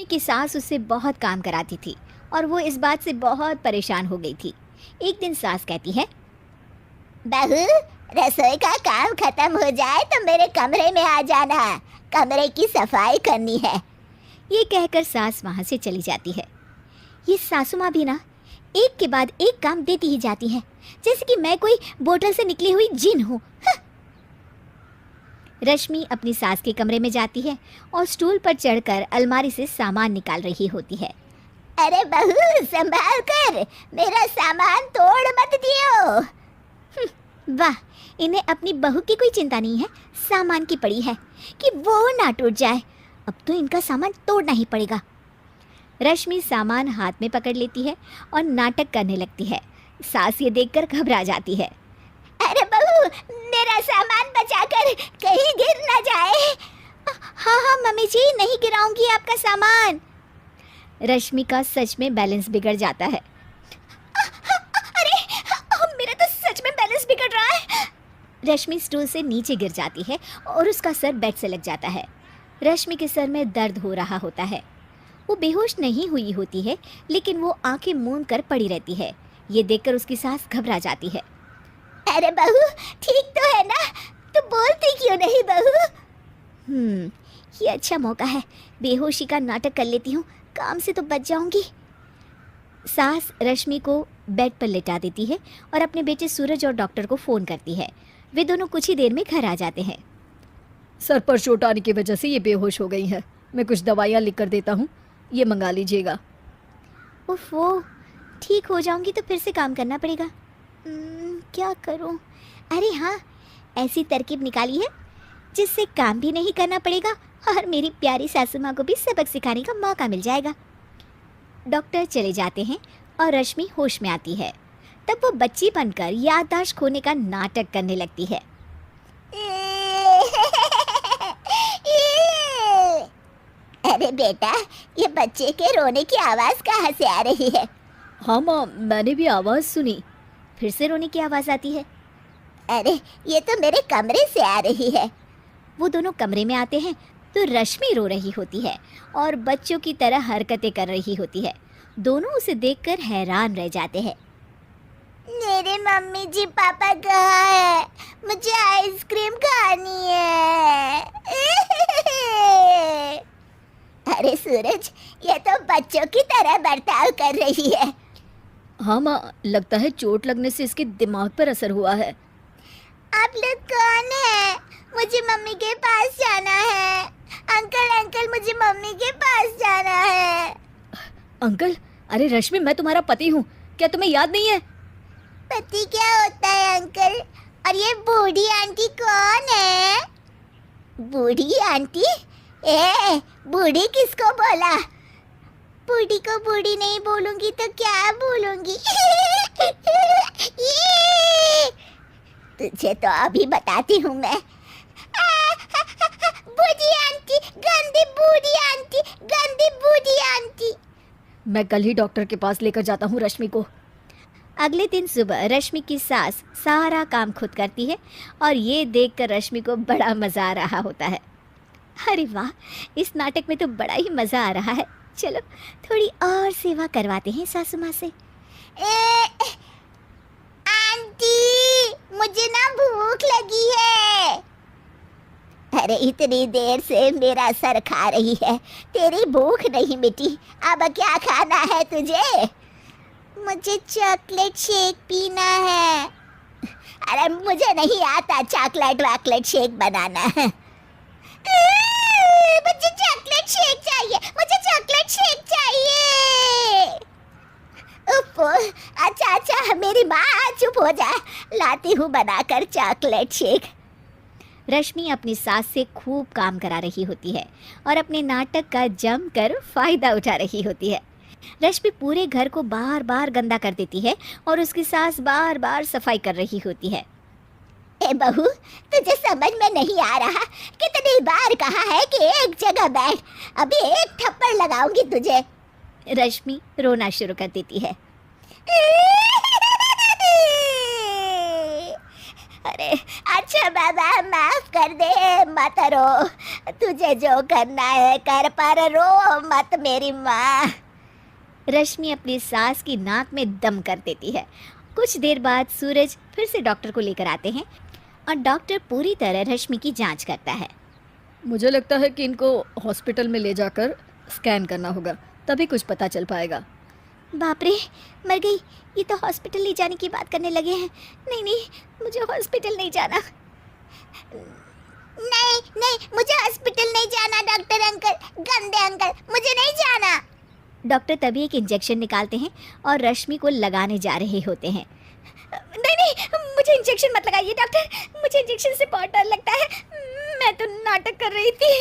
की सास उससे बहुत काम कराती थी और वो इस बात से बहुत परेशान हो गई थी। एक दिन सास कहती है, बहू, रसोई का काम खत्म हो जाए तो मेरे कमरे में आ जाना, कमरे की सफाई करनी है। ये कहकर सास वहाँ से चली जाती है। ये सासू माँ भी ना एक के बाद एक काम देती ही जाती है, जैसे कि मैं कोई बोतल से निकली हुई जिन हूँ। रश्मि अपनी सास के कमरे में जाती है और स्टूल पर चढ़कर अलमारी से सामान निकाल रही होती है। अरे बहू, संभाल कर, मेरा सामान तोड़ मत दियो। वाह, इन्हें अपनी बहू की कोई चिंता नहीं है, सामान की पड़ी है कि वो ना टूट जाए। अब तो इनका सामान तोड़ना ही पड़ेगा। रश्मि सामान हाथ में पकड़ लेती है और नाटक करने लगती है। सास ये देखकर घबरा जाती है। अरे बहू, मेरा सामान बचाकर कहीं गिर ना जाए। हाँ हाँ मम्मी जी, नहीं गिराऊंगी आपका सामान। रश्मि का सच में बैलेंस बिगड़ जाता है। अरे मेरा तो सच में बैलेंस बिगड़ रहा है। रश्मि स्टूल से नीचे गिर जाती है और उसका सर बेड से लग जाता है। रश्मि के सर में दर्द हो रहा होता है। वो बेहोश नहीं हुई होती है, लेकिन वो आंखें मूंद कर पड़ी रहती है। ये देखकर उसकी सास घबरा जाती है। अरे बहू, ठीक तो है ना? तो बोलती क्यों नहीं बहू? ये अच्छा मौका है, बेहोशी का नाटक कर लेती हूँ, काम से तो बच जाऊंगी। सास रश्मि को बेड पर लेटा देती है और अपने बेटे सूरज और डॉक्टर को फ़ोन करती है। वे दोनों कुछ ही देर में घर आ जाते हैं। सर पर चोट आने की वजह से ये बेहोश हो गई है। मैं कुछ दवाइयाँ लिख कर देता हूँ, ये मंगा लीजिएगा। उफ, वो ठीक हो जाऊंगी तो फिर से काम करना पड़ेगा। क्या करूं? अरे हाँ, ऐसी तरकीब निकाली है जिससे काम भी नहीं करना पड़ेगा और मेरी प्यारी सासू माँ को भी सबक सिखाने का मौका मिल जाएगा। डॉक्टर चले जाते हैं और रश्मि होश में आती है। तब वो बच्ची बनकर याददाश्त खोने का नाटक करने लगती है। अरे बेटा, ये बच्चे के रोने की आवाज़ कहाँ से आ रही है? हाँ माँ, मैंने भी आवाज़ सुनी। फिर से रोने की आवाज़ आती है। अरे, ये तो मेरे कमरे से आ रही है। वो दोनों कमरे में आते हैं तो रश्मि रो रही होती है और बच्चों की तरह हरकतें कर रही होती है। दोनों उसे देखकर हैरान रह जाते हैं। मेरे मम्मी जी पापा कहाँ है? मुझे आइसक्रीम खानी है। अरे सूरज, ये तो बच्चों की तरह बर्ताव कर रही है। हाँ माँ, लगता है चोट लगने से इसके दिमाग पर असर हुआ है। आप लोग कौन है? मुझे मम्मी के पास जाना है। अंकल अंकल, मुझे मम्मी के पास जाना है। अंकल? अरे रश्मि, मैं तुम्हारा पति हूँ, क्या तुम्हें याद नहीं है? पति क्या होता है अंकल? और ये बूढ़ी आंटी कौन है? बूढ़ी आंटी? बूढ़ी किसको बोला? बूढ़ी को बूढ़ी नहीं बोलूंगी तो क्या बोलूंगी? तुझे तो अभी बताती हूँ मैं। बूढ़ी आंटी, गंदी बूढ़ी आंटी, गंदी बूढ़ी आंटी। मैं कल ही डॉक्टर के पास लेकर जाता हूँ रश्मि को। अगले दिन सुबह रश्मि की सास सारा काम खुद करती है और ये देखकर रश्मि को बड़ा मज़ा आ रहा होता है। अरे वाह, इस नाटक में तो बड़ा ही मज़ा आ रहा है। चलो थोड़ी और सेवा करवाते हैं सासू माँ से। आंटी, मुझे ना भूख लगी है। अरे इतनी देर से मेरा सर खा रही है, तेरी भूख नहीं मिटी। अब क्या खाना है तुझे? मुझे चॉकलेट शेक पीना है। अरे मुझे नहीं आता चॉकलेट वाकलेट शेक बनाना। मुझे चॉकलेट शेक चाहिए, मुझे चॉकलेट शेक चाहिए। अच्छा अच्छा, मेरी माँ चुप हो जा, लाती हूँ बनाकर चॉकलेट शेक। रश्मि अपनी सास से खूब काम करा रही होती है और अपने नाटक का जमकर फायदा उठा रही होती है। रश्मि पूरे घर को बार बार गंदा कर देती है और उसकी सास बार बार सफाई कर रही होती है। ए बहू, तुझे समझ में नहीं आ रहा? कितनी बार कहा है कि एक जगह बैठ, अभी एक थप्पड़ लगाऊंगी तुझे। रश्मि रोना शुरू कर देती है। अरे अच्छा बाबा माफ कर दे, मत रो, तुझे जो करना है कर, पर रो मत मेरी माँ। रश्मि अपनी सास की नाक में दम कर देती है। कुछ देर बाद सूरज फिर से डॉक्टर को लेकर आते हैं और डॉक्टर पूरी तरह रश्मि की जांच करता है। मुझे लगता है कि इनको हॉस्पिटल में ले जाकर स्कैन करना होगा, तभी कुछ पता चल पाएगा। बाप रे, मर गई। ये तो हॉस्पिटल ले जाने की बात करने लगे हैं। नहीं नहीं, मुझे हॉस्पिटल नहीं जाना। नहीं नहीं, मुझे हॉस्पिटल नहीं जाना डॉक्टर अंकल, गंदे अंकल, मुझे नहीं जाना। डॉक्टर तभी एक इंजेक्शन निकालते हैं और रश्मि को लगाने जा रहे होते हैं। नहीं नहीं, मुझे इंजेक्शन मत लगाइए डॉक्टर, मुझे इंजेक्शन से बहुत डर लगता है। मैं तो नाटक कर रही थी।